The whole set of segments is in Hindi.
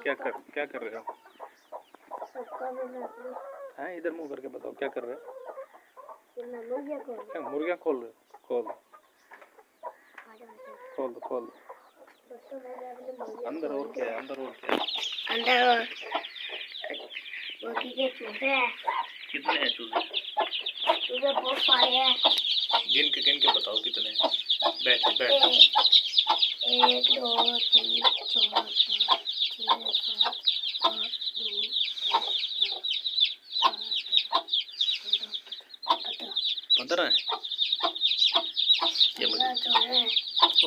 क्या कर रहे हो? हाँ, इधर मुंह करके बताओ क्या कर रहे हो? मुर्गियाँ खोल रहे हो? खोल दो। अंदर और क्या है? अंदर चूहे हैं। कितने हैं चूहे? चूहे बहुत सारे हैं। गिन के बताओ कितने हैं। बैठ 1 2 3 4 5 6 7 8 9 15 है। है।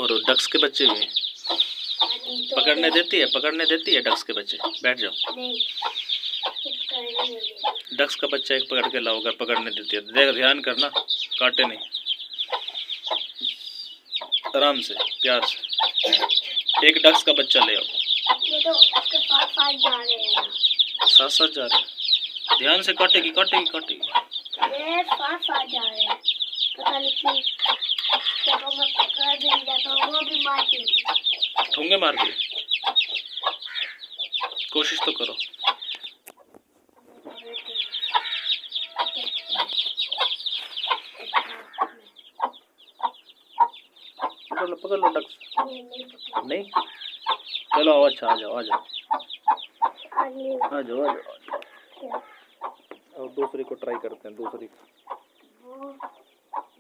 और डक्स के बच्चे भी हैं। पकड़ने देती है डक्स के बच्चे। बैठ जाओ। नहीं, डक्स का बच्चा एक पकड़ के लाओ, अगर पकड़ने देती है। देख, ध्यान करना, काटे नहीं, आराम से, प्यार से। एक डक्स का बच्चा ले आओ। ये तो उसके साथ जा रहे हैं। साथ जा रहे हैं। ध्यान से, काटेगी। ये साथ जा रहे हैं। पता नहीं क्यों। जब मैं पकड़ भी जाता हूँ, वो भी मारती है। ठुंगे मार के कोशिश तो करो। पकड़ लो डक्स। नहीं, चलो आओ। अच्छा, आ जाओ। और दूसरी को ट्राई करते हैं। दूसरी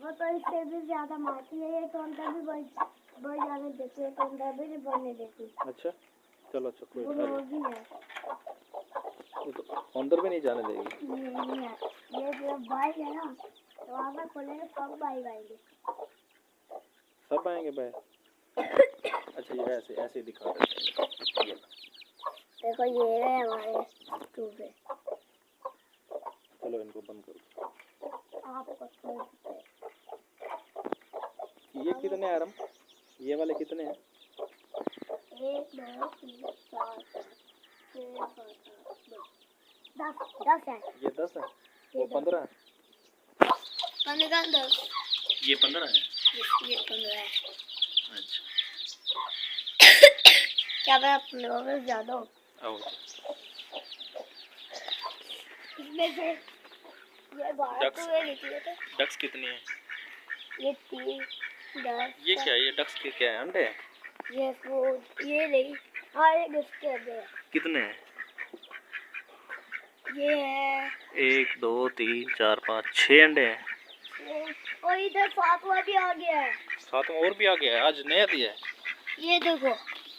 वो तो इससे भी ज्यादा मारती है। ये तो अंदर भी बढ़ जाने देती है, तो अंदर भी नहीं बढ़ने देती। अच्छा, चलो कोई वो भी है। ये तो अंदर भी नहीं जाने देगी। नहीं है। ये जो बाइक है ना, तो आगे खोलेंगे सब बाइक आएंगे। सब आएंगे बाइक। अच्छा, ये ऐसे दिखा देते हैं। देखो, ये है हमारे चूहे। चलो इनको बंद करो। आप ये कितने हैं आरम? ये वाले कितने हैं? 1 2 3 4 5 6 7 10 है। ये 10 है। वो 15 है। 10। ये 15 है। ये 15 है। अच्छा, क्या मैं अपने में ज्यादा हूँ? आओ। इसमें से ये 12 चूहे निकले थे। डक्स कितनी है? ये 3 10। ये क्या है? ये डक्स के क्या है? अंडे हैं? ये नहीं। हाँ, ये इसके अंदर है। कितने हैं? ये है 1 2 3 4 5 6 अंडे हैं। और इधर 7वां भी आ गया है। 7वां और भी आ गया है। आज नया दिया है। ये देखो।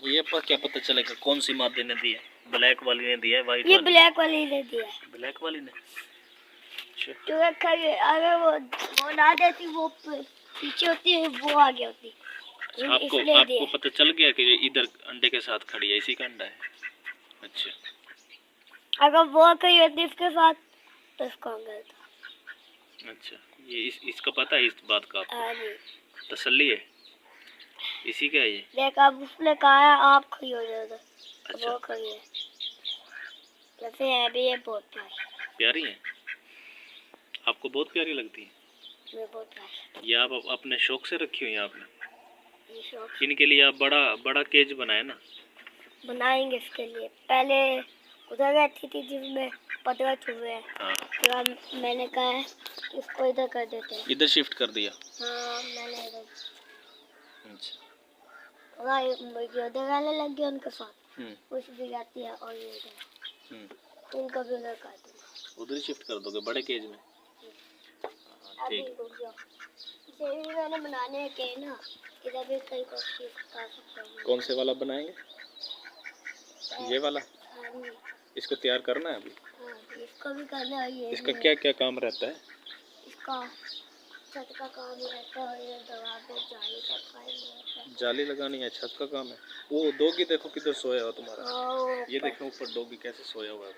ये पर क्या पता चलेगा कौन सी मादे ने दी है? ब्लैक वाली ने दिया है, व्हाइट ये वाली? ब्लैक वाली ने दिया है। ब्लैक वाली ने। जो अगर वो ना देती, वो पीछे होती है, वो आगे होती। अच्छा, आपको पता चल गया कि इधर अंडे के साथ खड़ी है, इसी का अंडा है? अच्छा, अगर वो कहीं होती इसके साथ, तो इसको अंदर था। अच्छा, ये इसका पता है इस बात का आपको? हाँ जी। तसल्ली है इसी का है ये? देख, अब उसने कहा है आप खड़ी हो जाओ। अच्छा, वो खड़ी है। वैसे है भी ये बहुत प्यारी है। आपको बहुत प्यारी लगती है? मैं बहुत प्यारी। ये आप अपने शौक से रखी हुई है आपने? ये शौक इनके लिए आप बड़ा केज बनाए ना? बनाएंगे इसके लिए। पहले उधर रहती थी जिसमें 15 चूहे हैं। हाँ। फिर मैंने कहा है इसको इधर कर देते हैं। इधर शिफ्ट कर दिया? हाँ, मैंने इधर। अच्छा, उधर रहने लग गया उनके साथ। कुछ भी जाती है। और ये इधर इनको भी उधर कर दूँगा। उधर ही शिफ्ट कर दोगे बड़े केज में? ठीक। इसे भी मैंने बनाने के ना, इधर भी कई कोशिश कर सकता हूँ। कौन से वाला बनाएंगे? ये वाला? हाँ, इसको तैयार करना है अभी? हाँ, इसको भी करना है। ये इसका क्या क्या काम रहता है? इसका छत का काम रहता है, ये दवा पे जाली का काम रहता है। जाली लगानी है, छत का काम है। वो डॉगी देखो किधर सोया हुआ तुम्हारा। ये देखो ऊपर डॉगी कैसे सोया हुआ है।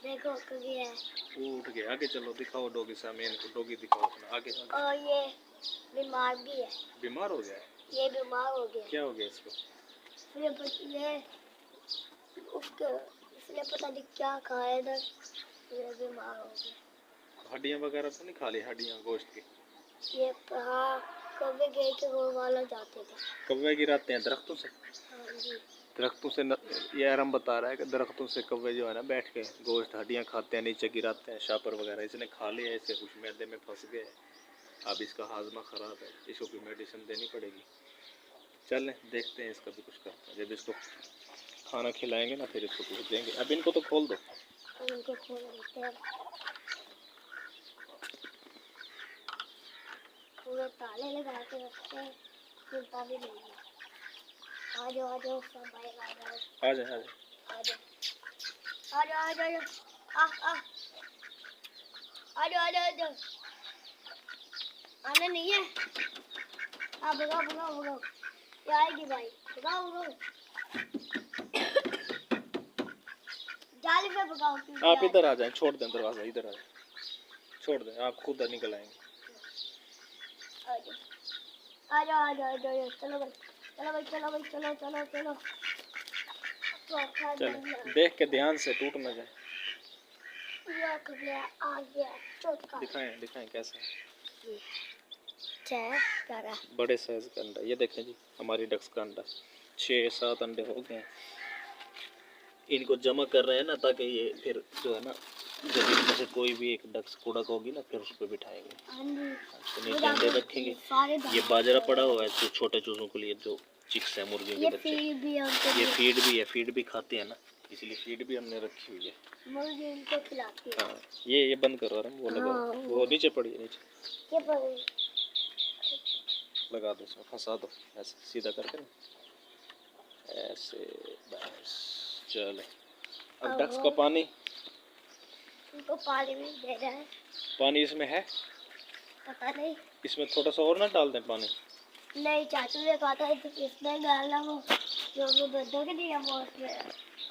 देखो कभी है। वो उठ गया। आगे चलो, दिखाओ डॉगी सामने इनको। डॉगी दिखाओ अपना आगे। और ये बीमार भी है। बीमार हो गया है? ये बीमार हो गया। क्या हो गया इसको? इसने पता नहीं क्या खाया इधर, ये बीमार हो गया। हड्डियाँ वगैरह तो नहीं खा ली? हड्डियाँ गोश्त की? ये हाँ, कौवे गए के वो वाला जाते थे। कौवे गिराते हैं दरख्तों से? हाँ जी। दरख्तों से ये आराम बता रहा है कि दरख्तों से कौवे जो है ना बैठ के गोश्त हड्डियाँ खाते हैं, नीचे गिराते हैं, शापर वगैरह इसने खा लिया, इससे कुछ मैदे में फंस गए, अब इसका हाजमा ख़राब है, इसको कोई मेडिसिन देनी पड़ेगी। चलें देखते हैं इसका भी कुछ करते हैं, जब इसको खाना खिलाएंगे ना फिर इसको कुछ देंगे। अब इनको तो खोल दो, इनको खोल देते हैं, पूरे ताले लगा के रखते हैं, खुलता भी नहीं है। आ जाओ सब भाई आ जाओ, आ जाए आ जाओ आ जाओ, आने नहीं है, भगाओ, ये आएगी भाई, भगाओ जाली पे भगाओ। आप इधर आ जाएं, छोड़ दें दरवाज़ा, इधर आ जाए, छोड़ दें, आप खुद निकल आएंगे। आ जाओ, चलो भाई, चलो। चलो देख के ध्यान से टूट ना जाए। आ गया चौथा। दिखाएं कैसे प्यारा बड़े साइज का अंडा। ये देखें जी, हमारी डक्स का अंडा 6-7 अंडे हो गए हैं। इनको जमा कर रहे हैं ना, ताकि ये फिर जो है ना, जब इनमें से कोई भी एक डक्स कुड़क होगी ना, फिर उस पर बिठाएंगे, तो नीचे अंडे रखेंगे। ये बाजरा पड़ा हुआ है तो छोटे चूजों के लिए, जो चिक्स है, मुर्गियों के बच्चे, ये फीड भी खाते हैं ना, इसलिए फीड भी हमने रखी हुई है, मुर्गी इनको खिलाती है। हाँ ये बंद करो आराम, वो लगा, वो नीचे पड़ी है, नीचे लगा दो, इसमें फंसा दो ऐसे सीधा करके ना, ऐसे बस। चले अब डक्स का पानी, उनको पानी भी दे रहा है। पानी इसमें है, पता नहीं, इसमें थोड़ा सा और ना डाल दें पानी। नहीं, चाचू ने कहा था इसमें डालना, वो जो बद्दों के दिया वो उसमें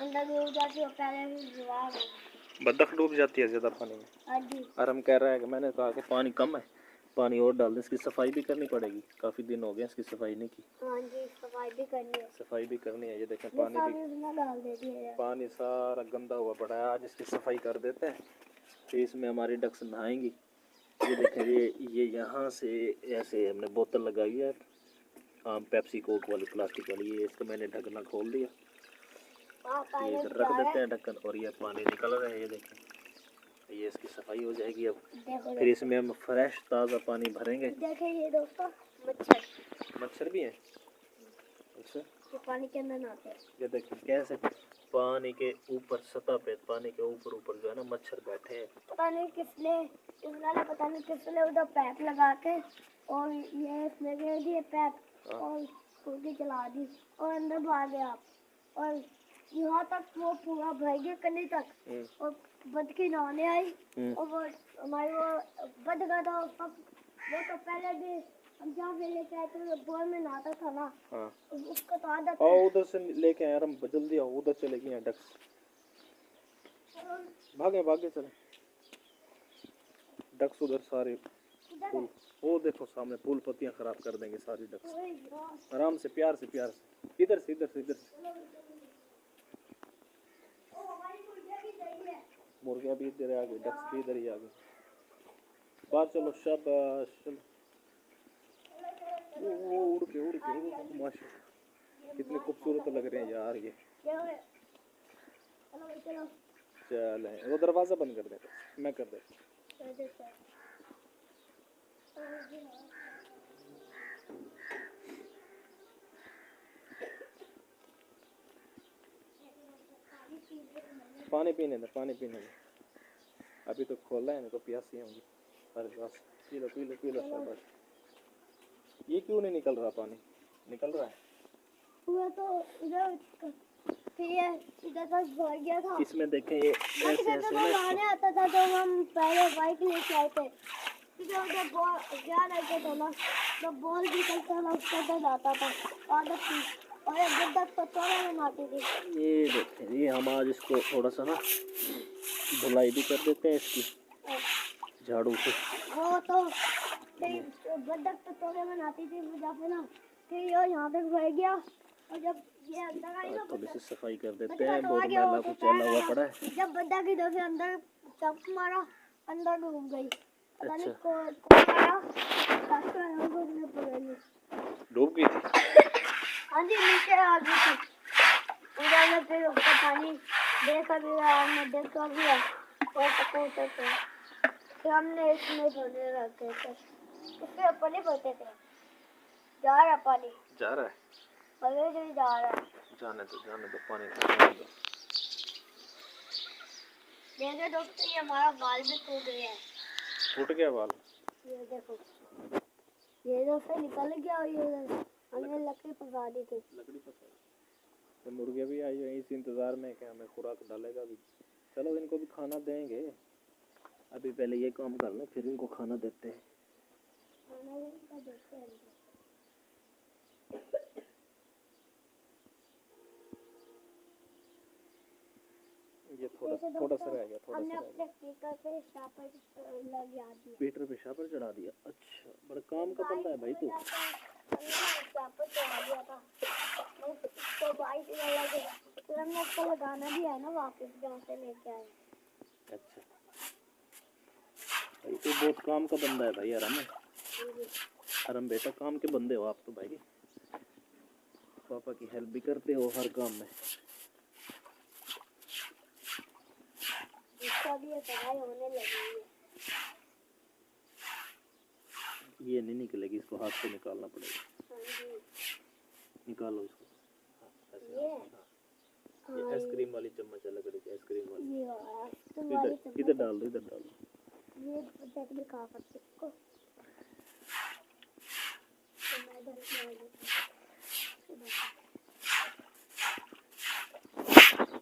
अंदर डूब जाती है, पहले भी जुगाड़ हो। बत्तख डूब जाती है ज़्यादा पानी में। हाँ जी। आराम कह रहा है कि मैंने कहा कि पानी कम है, पानी और डाल दें, इसकी सफाई भी करनी पड़ेगी, काफ़ी दिन हो गए इसकी सफाई नहीं की। हाँ जी, सफाई भी करनी है। ये देखें पानी भी डाल देती है, पानी सारा गंदा हुआ पड़ा है, आज इसकी सफाई कर देते हैं, फिर इसमें हमारी डक्स नहाएंगी। ये देखें, ये यहाँ से ऐसे हमने बोतल लगाई है, पेप्सी कोक वाली प्लास्टिक वाली, ये इसका मैंने ढक्कन खोल दिया, ये इधर रख देते हैं ढक्कन, और ये पानी निकल रहा है, ये देखें, ये इसकी सफाई हो जाएगी। अब फिर इसमें हम फ्रेश ताज़ा पानी भरेंगे। देखिए ये दोस्तों, मच्छर भी हैं, अच्छा, ये पानी के अंदर नहाते हैं। ये देखिए कैसे पानी के ऊपर सतह पे, पानी के ऊपर जो है ना, मच्छर बैठे हैं। पता नहीं किसने उधर पैप लगा के, और ये इसमें दे दिए पैप, और खुद चला दी, और अंदर भाग गया, और यहाँ तक वो पूरा भर गया कन्नी तक, और बद की नहाने आई, और वो हमारी वो बद गया था, वो तो पहले भी हम जहाँ से लेके आए थे बोर में नहाता था ना, उसका तो आदत है। उधर से लेके आए, हम जल्दी आओ, उधर चले गए डक्स, भागे चले डक्स उधर सारे फूल, वो देखो सामने फूल पत्तियां खराब कर देंगे सारी डक्स। आराम से, प्यार से इधर से मुर्गियां भी इधर आ गई, डक्स भी इधर ही आ गई। बाहर चलो, शाबाश, चलो, उड़ के माशाल्लाह, कितने खूबसूरत लग रहे हैं यार ये। चले, वो दरवाजा बंद कर दे, मैं कर दे। पानी पीने दे, अभी तो खोला है, इनको प्यासी होंगी। अरे बस, पी लो शाबाश। ये क्यों नहीं निकल रहा पानी? निकल रहा है, पूरा तो इधर तक भर गया था। इसमें देखें ये ऐसे नहाने आता था, तो हम पहले बाइक लेके आए थे, उधर बॉल क्या रहते थे ना, तो बॉल भी चलता था, उसके अंदर आता था आदत थी, और एक गद्दा पत्थर में नहाती थी। ये देखें, ये हम आज इसको थोड़ा सा ना धुलाई भी कर देते हैं इसकी झाड़ू से। वो तो गद्दा पत्थर में नहाती थी, फिर ना फिर ये यहाँ पे भर गया, और जब ये अंदर आई ना, थोड़ी सी सफाई कर देते हैं, बहुत मैला कुछ चला हुआ पड़ा है। जब बद्दा की दो से अंदर चप मारा, अंदर डूब गई। अच्छा, डूब गई थी? हाँ जी, नीचे आ गई थी। हमने फिर उसका पानी देखा भी है, हमने देखा भी है और टकोर थे। फिर हमने इसमें धोने रखे थे, इसके ऊपर नहीं भरते थे। जा रहा पानी, जा रहा है, अरे नहीं जा रहा है। जाने दो पानी जाने दो। देखो दोस्तों, ये हमारा बाल भी टूट गया है। टूट गया बाल? ये देखो, ये दोस्तों निकल गया और ये हमने लकड़ी पका दी थी। लकड़ी पका, तो मुर्गे भी आई हैं इस इंतजार में कि हमें खुराक डालेगा भी। चलो इनको भी खाना देंगे, अभी पहले ये काम कर लें फिर इनको खाना देते हैं। खाना इनका देते हैं। ये थोड़ा सा रह गया, हमने अपने पीटर पे शापर लगा दिया। पीटर पे शापर चढ़ा दिया? अच्छा, बड़ा काम का बंदा है भाई तू। शापर चढ़ा दिया था तो बाइक लगा के फिर हमने उसको लगाना भी है ना वापस जहाँ से लेके आए। अच्छा भाई, तू बहुत काम का बंदा है भाई। आराम बेटा, काम के बंदे हो आप तो भाई। पापा की हेल्प भी करते हो हर काम में। इसका भी पढ़ाई होने लगी है। ये नहीं निकलेगी, इसको हाथ से निकालना पड़ेगा। निकालो इसको। ये आइसक्रीम वाली चम्मच है, लकड़ी की आइसक्रीम वाली। इधर डाल दो, इधर डाल दो। ये चेक भी खा सकते इसको।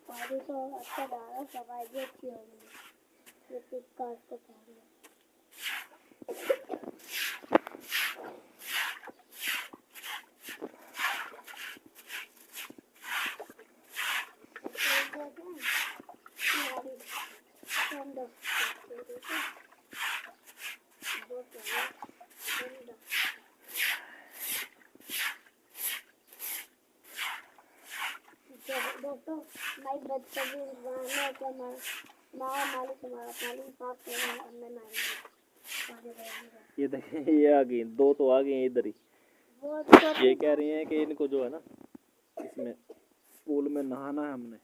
पानी तो अच्छा डाला, सफाई भी अच्छी होगी। ये टिक्का इसको चाहिए। दोस्तों, मैं बदतमीज बनाना क्या मालिक हमारा पानी साफ करना हमने नहीं। ये देखिए, ये आ गई, दो तो आ गई हैं इधर ही। ये कह रही हैं कि इनको जो है ना, इसमें पूल में नहाना है हमने,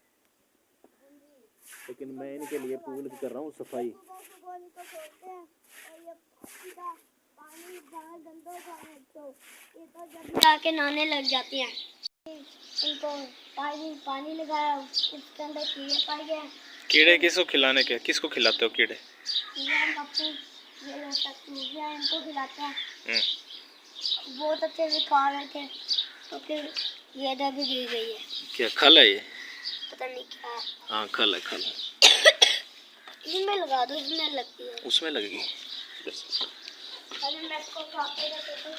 लेकिन मैं इनके लिए पूल की कर रहा हूँ सफाई। जाके नहाने लग जाती हैं। इनको पानी लगाया, उसके अंदर कीड़े पाए गए। कीड़े किसको खिलाने के, किसको खिलाते हो कीड़े? इनको खिलाते हैं। बहुत अच्छे से खा रहे थे तो फिर ये दर्द गिर गई है। क्या खल है ये? पता नहीं क्या है। हाँ खल है, खल है। इसमें लगा दो, इसमें लगती है। उसमें लगेगी। अरे मैं इसको खाते रहते तो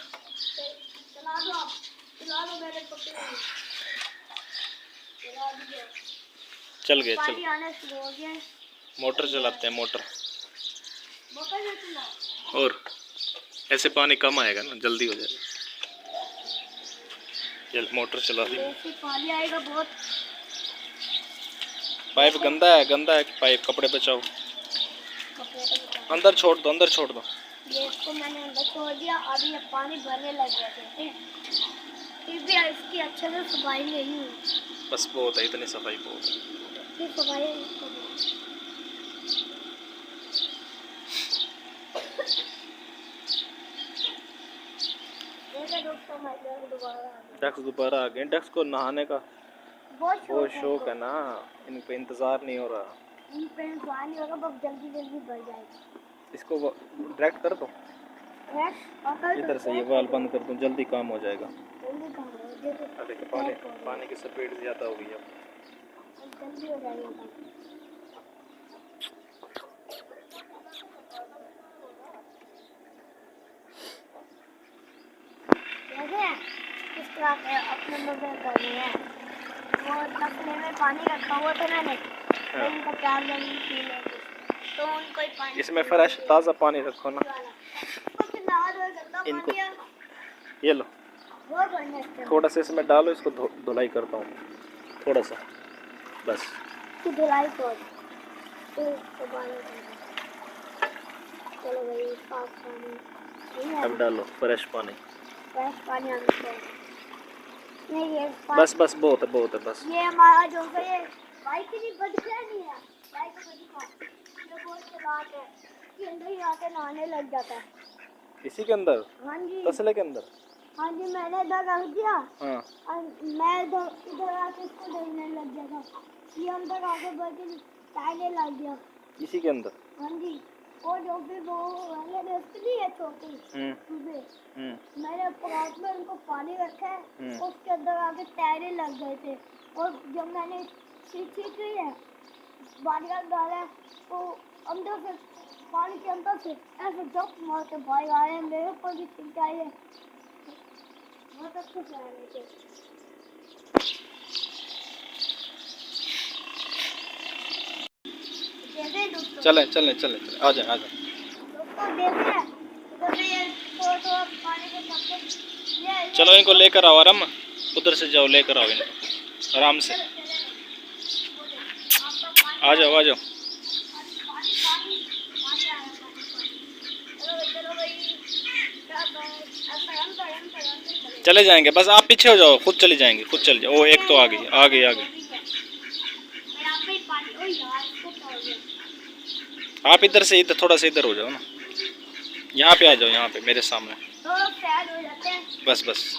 चला दो आप, चला दो मेरे पकड़े में। चला दीजिए। चल गए, चल। पानी आना शुरू हो गया है। मोटर चलाते हैं, मोटर। मोटर से चलाओ। और ऐसे पानी कम आएगा ना, जल्दी हो जाएगा। चल मोटर चला दी। ऐसे पानी आएगा बहुत। पाइप गंदा है पाइप, कपड़े बचाओ। अंदर छोड़ दो, अंदर छोड़ दो। ये इसको मैंने अंदर छोड़ दिया, अभी ये पानी भरने लग गया है। फिर भी इसकी अच्छे से सफाई नहीं हुई। बस बहुत है, इतनी सफाई बहुत है। फिर सफाई डक्स दोबारा आ गए। डक्स को नहाने का बहुत शौक है ना, इन पे इंतजार नहीं हो रहा। इन पे इंतजार नहीं होगा, बस जल्दी जल्दी भर जाएगा। इसको डायरेक्ट कर दो इधर से, ये वाल बंद कर दूं, जल्दी काम हो जाएगा। अरे पानी की स्पीड ज़्यादा हो गई अब। जल्दी हो जाएगा। किस तरह के अपने मजे करने हैं। वो तसले में पानी रखा हुआ था मैंने, तो उनका प्यार जल्दी पी लेंगे, तो उनको ही पानी। इसमें फ्रेश ताज़ा पानी रखो ना। इनको ये लो, थोड़ा सा इसमें डालो, इसको धुलाई करता हूँ थोड़ा सा, बस। धुलाई कर चलो भाई, साफ पानी। अब डालो फ्रेश पानी। फ्रेश पानी आना चाहिए। नहीं ये बस बस बहुत है बस। ये हमारा जो है ये बाइक की बदला नहीं है, बाइक को दिखा ये बहुत चलाक है, इसके अंदर ही आके नहाने लग जाता है। इसी के अंदर, हाँ जी तसले के अंदर। हाँ जी, मैंने इधर रख दिया हाँ और मैं इधर आके इसको देखने लग गया था, ये अंदर आके बैठ टाइले लग गया इसी के अंदर। हाँ जी। और जो भी वो वाले रस्ती है छोटी सुबह, मैंने परात में उनको पानी रखा है, उसके अंदर आके टायरे लग गए थे, और जब मैंने सीखी की है बारिश डाला तो अंदर से पानी के अंदर से ऐसे जब मार के भाई आए, मेरे ऊपर भी छिड़काई है, बहुत अच्छे से आ रहे थे। देखे दोस्तों, चले चले चले चले, आ जाए। दोस्तों देखे उधर से ये थोड़ा पानी के टपके ये चलो इनको लेकर आओ आराम, उधर से जाओ लेकर आओ इनको आराम से। आ जाओ आ जाओ। चले जाएंगे, बस आप पीछे हो जाओ, खुद चले जाएंगे, खुद चले जाओ। ओ एक तो आ गई, आ गई आ गई। आप इधर से इधर थोड़ा सा इधर हो जाओ ना, यहाँ पे आ जाओ, यहाँ पे मेरे सामने। बस बस।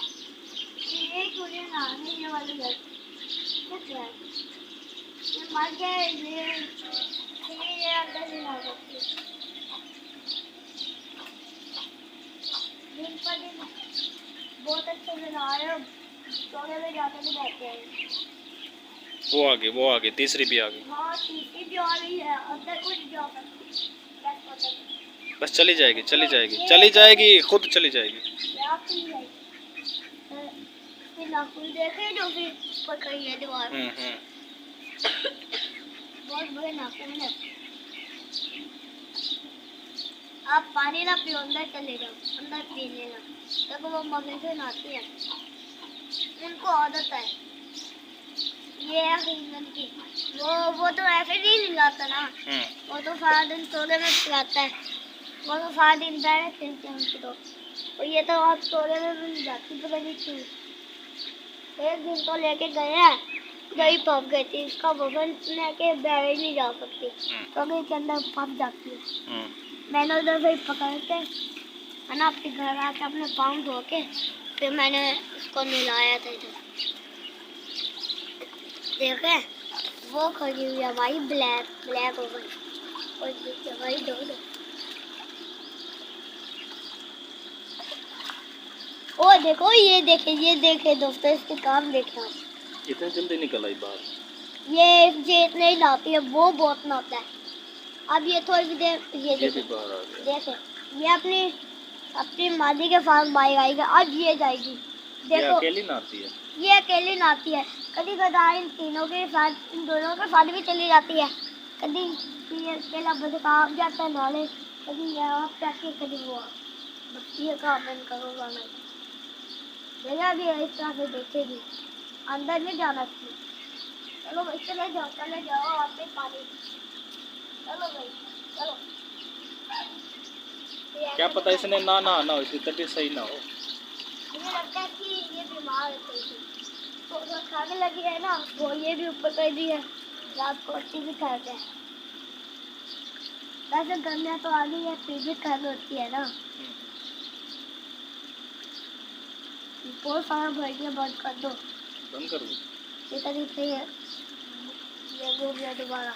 बहुत अच्छे से नहा रहे हो, सोने में जाते भी रहते हैं। वो आ गई, तीसरी भी आ गई। हाँ तीसरी भी आ रही है, अंदर कुछ जा सकती। बस चली जाएगी चली जाएगी चली जाएगी, खुद चली जाएगी। नाखून देखे जो भी पकड़ी है दीवार, बहुत बड़े नाखून है। आप पानी ना पियो, अंदर चले जाओ, अंदर पी लेना, तब वो मजे से नहाती है, उनको आदत है। ये है हिंगन की, वो तो ऐसे नहीं निकालता ना, वो तो सारा दिन सोने में पिलाता है, वो तो सारा दिन बैठे खेलते हैं उनको तो ये तो आप सोने में भी नहीं जाती, पता नहीं क्यों। एक दिन तो लेके गए हैं, गई फंस गई थी, इसका वजन लेके बैठ नहीं जा सकती, क्योंकि के अंदर फंस जाती है। मैंने उधर से पकड़ के है ना, अपने घर आके अपने पाँव धो के फिर मैंने उसको नहलाया था इधर। देखे वो खड़ी हुई है भाई, ब्लैक हो गई, और देखिए भाई दो ओ देखो, ये देखे दोस्तों, इसके काम देखे आप, इतने जल्दी निकल आई बाहर। ये इतने ही नहाती है, वो बहुत नहाता है। अब ये थोड़ी देर ये देखे, ये अपनी मादी के पास बाइक आएगा, अब ये जाएगी। देखो ये अकेली नहाती है, ये अकेली नहाती है, कभी कदार इन तीनों के साथ, इन दोनों के साथ भी चली जाती है, कभी ये अकेला भटका जाता है नाले, कभी यहाँ पे कभी वो ये काम करो गाना देखा भी है, इस तरह से देखेगी, अंदर नहीं जाना चाहिए। चलो भाई चले जाओ आप पे पानी, चलो भाई चलो। क्या पता इसने ना हो, इसकी तबीयत सही ना हो। मुझे लगता है कि ये बीमार है, तो जो खाने लगी है ना, वो ये भी ऊपर कर दी है, रात को रोटी भी खाते हैं। वैसे गर्मियाँ तो आ गई है, फिर भी ठंड होती है ना। बहुत सारा भर गया, बंद कर दो, बंद कर दो। ये तरीके से ये हो गया दोबारा,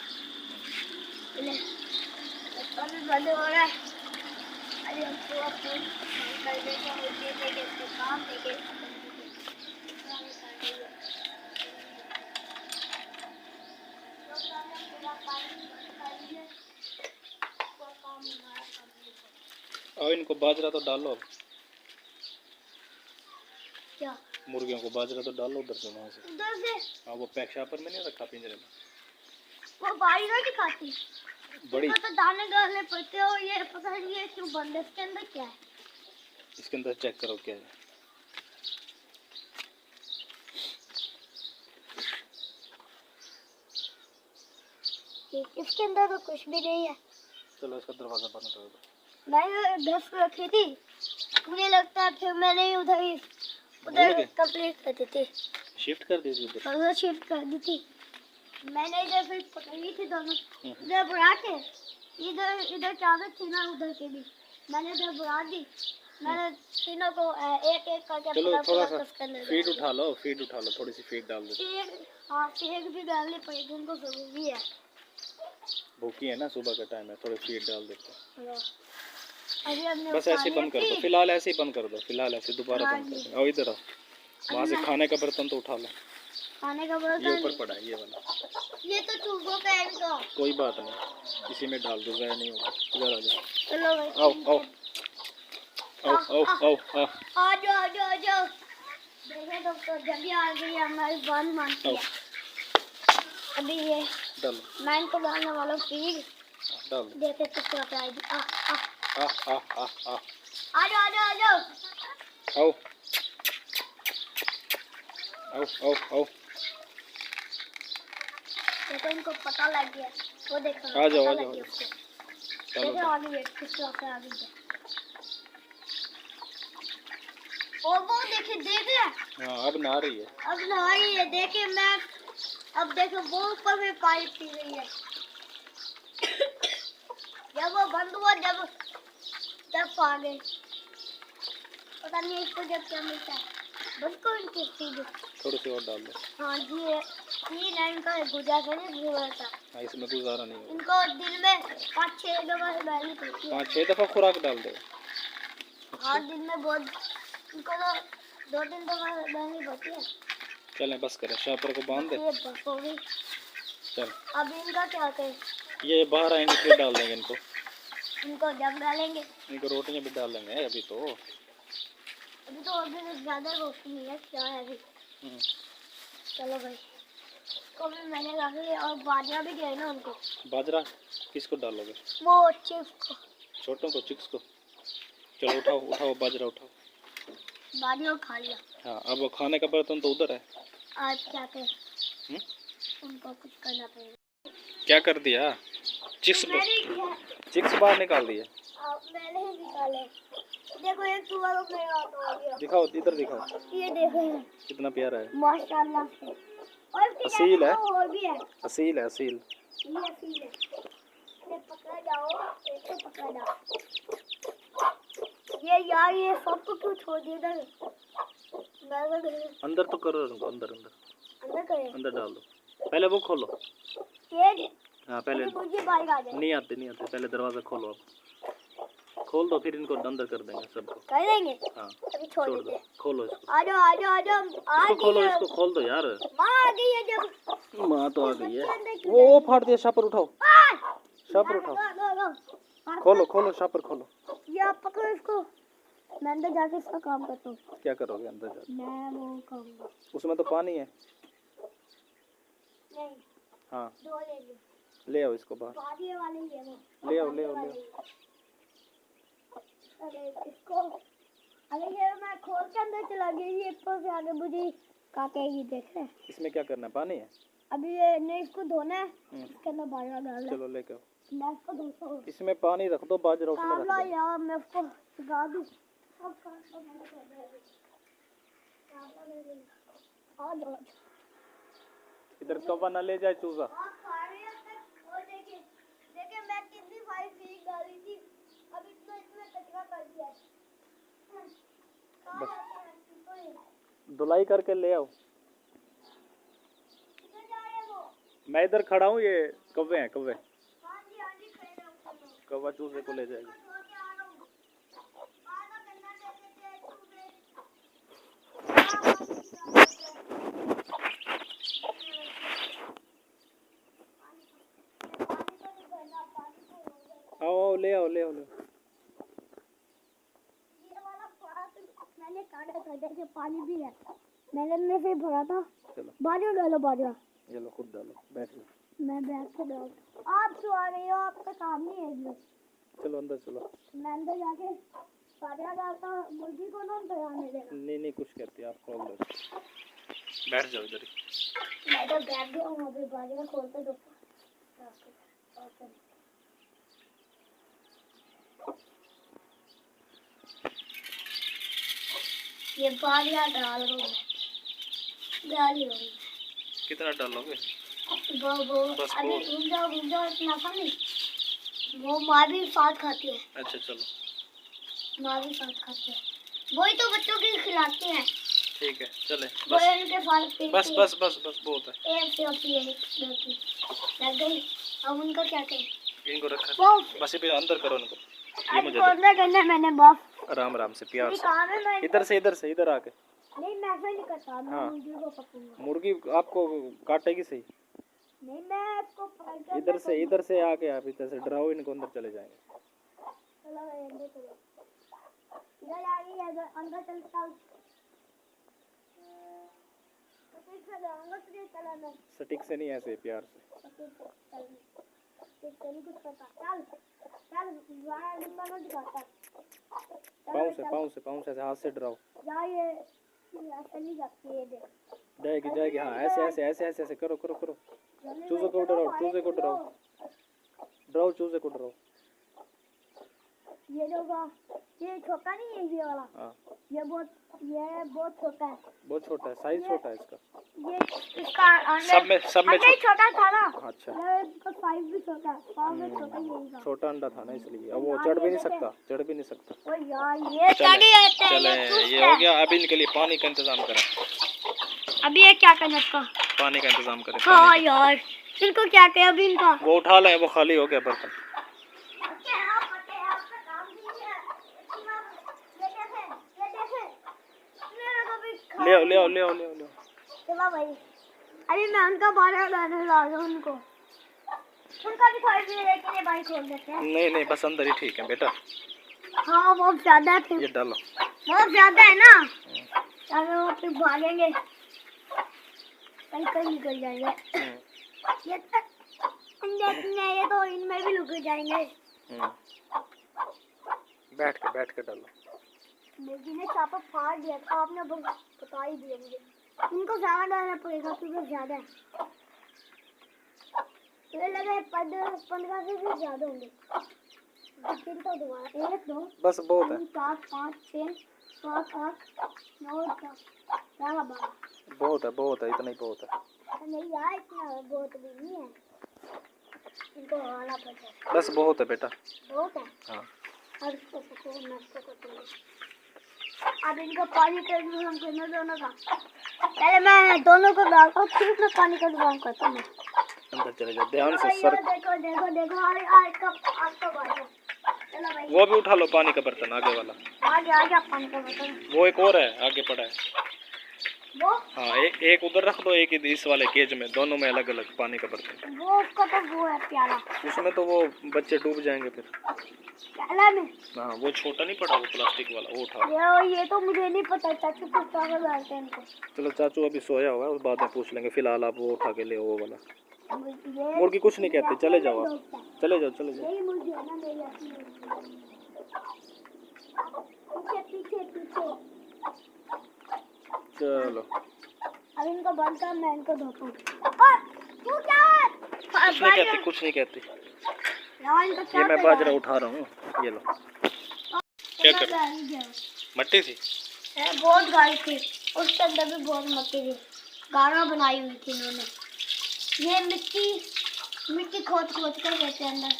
बंद हो रहा है। अरे हमको अपने कर देंगे, काम देंगे। और इनको बाजरा तो डालो, क्या मुर्गियों को बाजरा तो डालो उधर से, वहाँ से। उधर से? हाँ वो पैक शापर में नहीं रखा पिंजरे में, वो बाजरा नहीं खाती, बड़ी तो दाने डालने पड़ते हो, ये पता नहीं है क्यों बंद है, इसके अंदर क्या है? इसके अंदर चेक करो क्या है। इसके अंदर तो कुछ भी नहीं है। चलो इसका दरवाजा बंद कर दो। मैंने 10 रखी थी, मुझे लगता है फिर मैंने उधर ही उधर गए? कंप्लीट कर दी थी। शिफ्ट कर दी थी उधर। उधर शिफ्ट कर दी थी। मैंने इधर फिर पकड़ी थी दोनों। हम्म। इधर बुला के इधर इधर चादर थी ना उधर के भी मैंने इधर बुला दी। मैंने तीनों को एक एक करके चलो पूरा थोड़ा पूरा सा कस करने फीड लगा। उठा लो, थोड़ी सी फीड डाल दो। फीड हाँ फीड भी डालनी पड़ेगी उनको जरूरी है। भूखी है ना, सुबह का टाइम है, थोड़ी फीड डाल देते हैं। लो, अभी हमने बस ऐसे उतारी है बंद कर दो, feed। फिलहाल ऐसे ही बंद कर दो, फिलहाल ऐसे दोबारा हाँ बंद कर जी। दो। आओ इधर आओ, वहाँ से मैं- खाने का बर्तन तो उठा लो। खाने का ये बर्तन ऊपर पड़ा है, ये वाला। ये तो चूहों का है इनको। कोई बात नहीं, इसी में डाल दो, ज़ाया नहीं होगा। इधर आ जाओ, चलो भाई आओ आओ आओ आओ आओ आओ आ जाओ आ जाओ आ जाओ। देखे दोस्तों जब भी आ गई है हमारी बात मानती आओ, है। अभी ये डालो, मैं इनको डालने वाला हूँ फीड। डाल दो। देखे किस तरह पे आएगी। आ आ जाओ आ जाओ आ जाओ। आओ आओ आओ आओ, देखो इनको पता लग गया। वो देखो आ जाओ, पता आ लग जाओ, गया उसको। चलो देखो आ गई है किस तरह से आ गई है। और वो देखे देख रहे हाँ, अब नहा रही है। अब नहा रही है। देखे मैं अब देखो वो ऊपर में पानी पी रही है। जब वो बंद हुआ जब आ गई। पता नहीं इसको जब क्या मिलता है। बंद को इनकी चीज। थोड़ी सी और डाल दो। हाँ जी ये ना इनका गुजारा नहीं हुआ था। हाँ, इसमें गुजारा नहीं होगा। इनको दिन में 5-6 दफा डालनी पड़ती है। 5-6 दफ़ा खुराक डाल दो। हाँ दिन में बहुत इनको तो 2-3 दफा डालनी पड़ती है। चलें बस करें, शापर को बांध दे। ये बस हो गई। चल, अब इनका क्या करें। ये बाहर आएंगे फिर डाल देंगे इनको। इनको जब डालेंगे इनको रोटियां भी डाल देंगे अभी तो। अभी तो अभी तो ज्यादा रोशनी है क्या है अभी। चलो भाई को भी मैंने रख लिया और बाजरा भी गए ना उनको। बाजरा किसको डालोगे? वो चिप्स को छोटों को, चिक्स को। चलो उठाओ उठाओ, बाजरा उठाओ। बाजरा खा लिया। हाँ, अब वो खाने का बर्तन तो उधर है। आज क्या करें हम्म? उनको कुछ करना पड़ेगा। क्या कर दिया? चिक्स मैंने किया चिक्स बाहर निकाल दिए। मैंने ही निकाले। देखो एक सुबह को मेरे हाथ आ गया। दिखाओ, इधर दिखाओ, ये देखो कितना प्यारा है। माशाल्लाह से। और इसके असील जैसे है। तो और भी है। असील है, असील। ये असील है। ये पकड़ा जाओ एक तो पकड़ा जाओ। ये यार ये सबको क्यों छोड़ दिया इधर। अंदर तो करो उनको, अंदर अंदर अंदर करें अंदर डाल दो। पहले वो खोलो। ये हाँ पहले मुझे बाहर आ जाए। नहीं आते, पहले दरवाज़ा खोलो। आप खोल दो, फिर इनको अंदर कर देंगे सबको। कर देंगे। हाँ अभी छोड़ छोड़ देते दो, हैं। खोलो इसको। आ जाओ आ जाओ आ जाओ आ इसको खोलो, गई है। इसको खोल दो यार। माँ आ गई है जब माँ तो आ गई है। बच्चे अंदर क्यों वो फाड़ दिया, शापर उठाओ, शापर उठाओ। लो। खोलो खोलो, शापर खोलो। ये आप पकड़ो इसको। मैं अंदर जाके इसका काम करता हूँ। क्या करोगे अंदर जाके? मैं वो करूँगा। उसमें तो पानी है। नहीं हाँ दो ले लो। ले आओ इसको बाहर। बाजी वाले ले लो। ले आओ, ले आओ, ले आओ। अरे इसको अरे ये मैं खोल के अंदर चला गई। ये ऊपर से आगे मुझे काटेगी देख रहे हैं। इसमें क्या करना है? पानी है। अभी ये नहीं इसको धोना है। इसके अंदर बाजरा डालना है। चलो लेके आओ। मैं इसको धोता हूँ। इसमें पानी रख दो, बाजरा उसमें रख काला दो। यार मैं उसको सिखा दूँ। आ जाओ। इधर कवा ना ले जाए चूजा। और देखिए देखिए मैं कितनी भाई फीक डाली थी। अब इतना इसमें कचरा कर दिया है। धुलाई करके ले आओ। किधर जा रहे हैं वो? मैं इधर खड़ा हूँ, ये कौवे हैं, कौवे। हाँ जी खड़े रहो। कौवा चूजे को ले जाएगी। धो के आ रहा हूँ। आधा गन्ना दे देते हैं चूजे। आओ आओ, ले आओ, ले आओ, ले आओ। ये वाला मैंने काटा था जैसे पानी भी है। मैंने में से भरा था। चलो बाजरा डालो बाजरा। ये लो, खुद डालो, बैठ जाओ। मैं बैठ के डाल। आप जो आ रही हो आपका काम नहीं है इसमें। चलो अंदर चलो। मैं अंदर जाके बाजरा डालता मुर्गी को ना अंदर आने देना। नहीं कुछ कहती है, आप खोल दो। बैठ जाओ इधर ही। मैं तो बैठ गया हूँ अभी बाजरा खोलते दो। ये बालियाँ डाल दो, डाली होगी। कितना डालोगे? वो बस अभी बहुत। रुक जाओ इतना सा नहीं। वो माँ भी साथ खाती है, अच्छा चलो माँ भी साथ खाती है, वही तो बच्चों की खिलाती है। ठीक है चले वो बस इनके साथ पीती बस है। बस बस बस बहुत है। एक से होती है, दो की लग गई। अब उनका क्या करें? इनको रखा वो बस ये पे अंदर करो इनको। ये आज मुझे कौन दो। सा करना है मैंने बॉस? आराम आराम से प्यार ये से। काम है मैं इधर से इधर आके। नहीं, मैं ऐसा नहीं करता, मैं हाँ। मुर्गी को पकड़ूंगा। मुर्गी आपको काटेगी सही। नहीं, मैं इसको पकड़ के इधर से आके आप इधर से डराओ इनको, अंदर चले जाएंगे। चलो भाई, अंदर चलो। इधर आ गई है, अंदर चल। ठीक से जाऊंगा तुझे चलाना। सटीक से नहीं, ऐसे प्यार से। चल कुछ पता। चल वहाँ निकलना दिखाता। पाँव से ऐसे हाथ से डराओ। जा, ये ऐसे नहीं जाती है, देख। जाएगी हाँ, ऐसे करो। चूजे को डराओ। चूजे को डराओ। ये छोटा नहीं है, ये वाला। हाँ ये बहुत छोटा है। बहुत छोटा है, साइज छोटा है इसका। ये इसका सब में अंडा छोटा था ना। अच्छा ये इसका साइज भी छोटा है, पाँव में छोटा ही है। छोटा अंडा था ना इसलिए। अब वो चढ़ भी नहीं सकता। ओ यार, ये चढ़ी जाते हैं, चले ये हो गया। अब इनके लिए पानी का इंतजाम करें। अभी ये क्या करना इसका? पानी का इंतजाम करें। हाँ यार, इनको क्या करें अभी इनका? वो उठा लें, वो खाली हो गया बर्तन। ले आओ। चलो भाई, अभी मैं उनका बारह डालने ला रहा हूँ उनको। उनका भी थोड़ी देर है कि भाई खोल देते हैं। नहीं बस अंदर ही ठीक है बेटा। हाँ, बहुत ज्यादा थे, ये डालो। बहुत ज्यादा है ना। चलो वो फिर भागेंगे, कहीं निकल जाएंगे। ये तो इनमें भी लुक जाएंगे। बैठ के डालो। मुर्गी ने चापा फाड़ दिया था, आपने बता ही दिया मुझे। इनको ज्यादा डालना पड़ेगा क्योंकि ज्यादा है। मुझे लगा है 15 से भी ज्यादा होंगे। फिर तो दोबारा 1 2 बस बहुत है। 4 5 6 7 8 9 10 11 12। बहुत है इतना ही बहुत है। नहीं यार, इतना बहुत भी नहीं है, इनको हराना पड़ता है। बस बहुत है बेटा। बहुत है। हाँ और इसको अब इनको पानी का इंतजाम करना दोनों का। पहले मैं दोनों को डालता हूँ, फिर मैं पानी का इंतजाम करता हूँ। अंदर चले जाओ ध्यान से। देखो चलो भाई, वो भी उठा लो पानी का बर्तन आगे वाला। आ गया पानी का बर्तन। वो एक और है आगे पड़ा है। वो हाँ एक उधर रख दो, एक इस वाले केज में, दोनों में अलग अलग पानी का बर्तन। वो उसका तो वो है प्याला। उसमें तो वो बच्चे डूब जाएंगे फिर। प्याला में हाँ वो छोटा नहीं पड़ा, वो प्लास्टिक वाला, वो उठा। ये तो मुझे नहीं पता, चाचू को चावल डालते हैं इनको। चलो चाचू अभी सोया होगा, उस बाद में पूछ लेंगे। फिलहाल आप वो उठा के ले वो वाला। ये मुर्गी कुछ नहीं कहते, चले जाओ आप। चले जाओ। यही मुर्गी है ना मेरी अपनी मुर्गी। पीछे चलो अब इनको बंद कर, मैं इनको धोता हूँ। तू क्या कुछ नहीं कहती। यार इनको क्या ये मैं कर बाजरा रहा है? उठा रहा हूँ, ये लो। क्या कर मट्टी थी? बहुत गाड़ी थी, उसके अंदर भी बहुत मट्टी थी, गाना बनाई हुई थी इन्होंने। ये मिट्टी खोद कर देते हैं अंदर।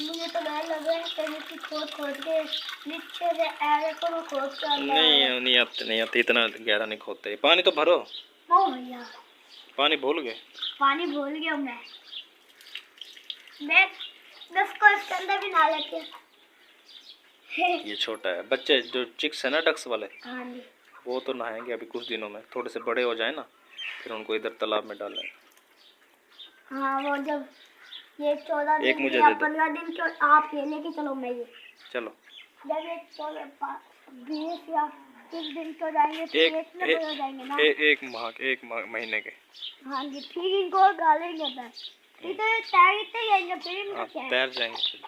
मुझे तो डर लग रहा है कि मिट्टी खोद के नीचे से ऐसे को मैं खोद के अंदर। नहीं आते इतना गहरा नहीं खोदते। पानी तो भरो। ओ भैया, पानी भूल गए। पानी भूल गया मैं इसको इसके अंदर भी ना लेके। ये छोटा है, बच्चे जो चिक्स है ना डक्स वाले, हाँ जी, वो तो नहाएंगे अभी कुछ दिनों में, थोड़े से बड़े हो जाए ना, फिर उनको इधर तालाब में डालें। हाँ वो जब ये 14 एक दिन मुझे या दे दो। 15 दिन के आप ये लेके चलो। मैं ये चलो जब ये 20 या 30 दिन के हो जाएंगे तो ये इतने बड़े हो जाएंगे ना। एक महीने के। हाँ जी, ठीक, इनको डालेंगे अंदर, इधर तैरते जाएंगे, फिर इनका क्या है? तैर जाएंगे।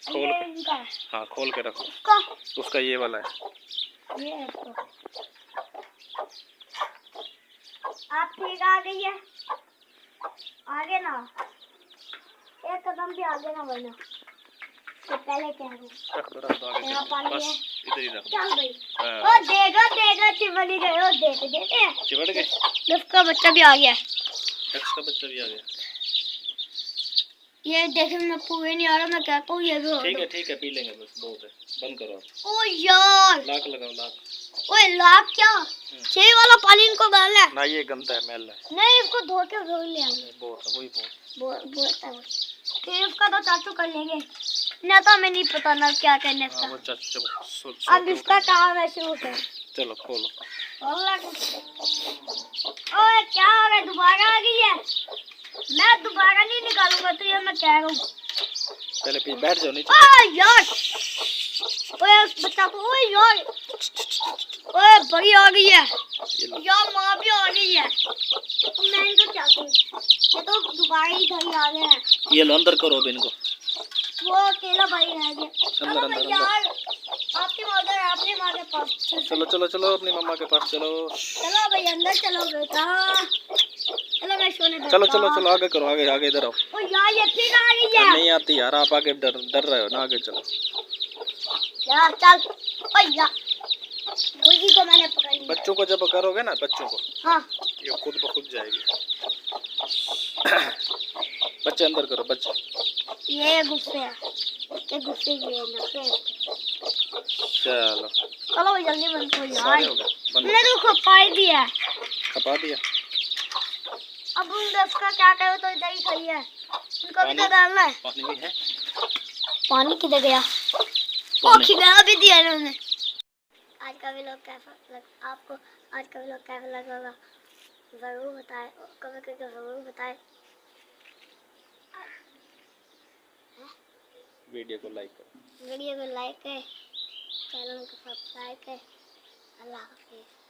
खोल ये के, इनका हाँ खोल के रखो। उसका उसका ये वाला है। ये है तो। आप ठीक आ गई है? आगे ना, एक कदम भी आगे ना बढ़ना। तो पहले क्या है? रख दो आगे। यहाँ पानी बस है। इधर ही रख दो। चल भाई हाँ, ओ देगा देगा चिपक गए ओ देख देख चिपट गए। डक का बच्चा भी आ गया डक्स का बच्चा भी आ गया। ये देखे मैं पूरे नहीं आ रहा मैं कहता हूँ ये भी हो ठीक है, पी लेंगे बस, बहुत है। बंद करो आप। ओ यार लाख लगाओ, लाख। ओए लाख क्या छह वाला पानी इनको डालना है ना ये गंदा है, मैल है। नहीं इसको धो के धो ले आएंगे बहुत है, वही बहुत। बहुत है वो। फिर उसका तो चाचू कर लेंगे ना तो हमें नहीं पता ना क्या करने हाँ, वो इसका चाचू अब इसका काम है शुरू से चलो खोलो। ओए क्या हो रहा है दोबारा आ गई है मैं दोबारा नहीं निकालूंगा तो ये मैं कह रहा हूँ पहले पी, बैठ जाओ नीचे। ओए यार ओए उस बच्चा को ओए यार ओए बड़ी आ गई है ये लो। यार माँ भी आ गई है तो मैं इनको क्या करूँ ये तो दोबारा ही घर आ गए हैं ये लो, अंदर करो अब इनको। वो अकेला भाई रह गया चलो अंदर, भाई अंदर। यार आपकी मदर अपनी माँ के पास चलो अपनी मम्मा के पास चलो। चलो भाई अंदर चलो बेटा चलो मैं सोने बैठता चलो आगे करो, आगे इधर आओ। ओ यार ये फिर आ गई है नहीं आती यार, आप आगे डर रहे हो ना, आगे चलो। यार चल ओ यार मुर्गी को मैंने पकड़ लिया बच्चों को जब करोगे ना, बच्चों को, हाँ ये खुद ब खुद जाएगी। बच्चे अंदर करो, बच्चे। ये गुस्से है ये गुस्से की है ना चलो चलो भाई जल्दी बंद करो सारे यार हो गए, बंद मैंने तो खपाई दिया खपा दिया। अब उन 10 का क्या करो तो इधर ही सही है उनको भी तो डालना है पानी भी है। पानी किधर गया ओ पानी। खिला भी दिया इन्होंने आज का व्लॉग कैसा लगा आपको आज का व्लॉग कैसा लगा होगा ज़रूर बताएं कमेंट करके ज़रूर बताएं वीडियो को लाइक करो। वीडियो को लाइक करें चैनल को सब्सक्राइब करें अल्लाह हाफिज़।